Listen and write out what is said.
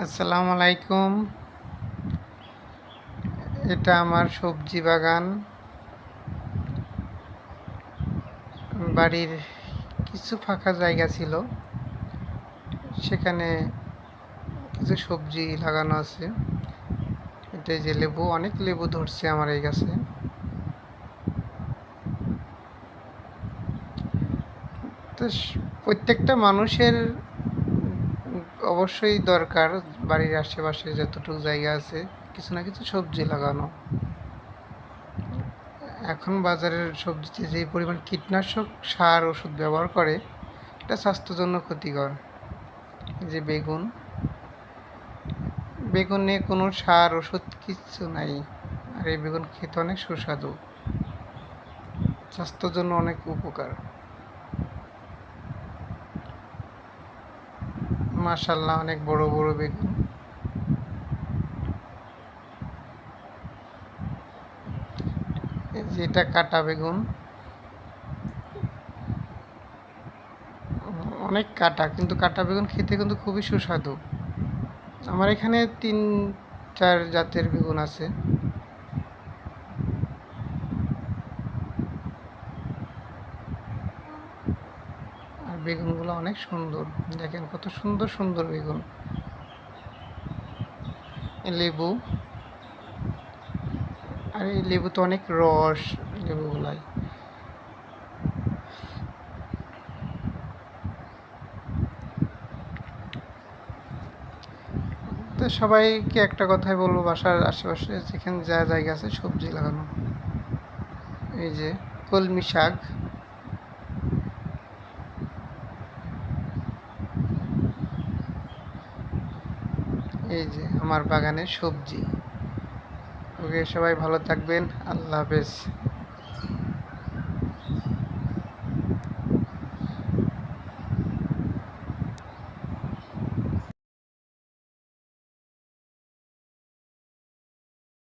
আসসালামু আলাইকুম। এটা আমার সবজি বাগান। বাড়ির কিছু ফাঁকা জায়গা ছিল, সেখানে কিছু সবজি লাগানো আছে। এটাই যে লেবু, অনেক লেবু ধরছে আমার এই গাছে। তো প্রত্যেকটা মানুষের অবশ্যই দরকার বাড়ির আশেপাশে যতটুকু জায়গা আছে কিছু না কিছু সবজি লাগানো। এখন বাজারের সবজিতে যে পরিমাণ কীটনাশক সার ওষুধ ব্যবহার করে, এটা স্বাস্থ্যের জন্য ক্ষতিকর। এই যে বেগুনে কোনো সার ওষুধ কিচ্ছু নাই, আর এই বেগুন খেতে অনেক সুস্বাদু, স্বাস্থ্যের জন্য অনেক উপকার। মাশাআল্লাহ, অনেক বড় বড় বেগুন। এই যে এটা কাটা বেগুন, অনেক কাটা, কিন্তু কাটা বেগুন খেতে কিন্তু খুবই সুস্বাদু। আমার এখানে 3-4 জাতের বেগুন আছে। আর বেগুনগুলো অনেক সুন্দর, দেখেন কত সুন্দর সুন্দর বেগুন। লেবু, আর এই লেবুতে অনেক রস লেবুগুলাই। তো সবাইকে একটা কথাই বলবো, বাসার আশেপাশে যেখানে যা জায়গা আছে সবজি লাগানো। এই যে কলমি শাক, এই যে আমার বাগানের সবজি। ওকে, সবাই ভালো থাকবেন। আল্লাহ হাফেজ।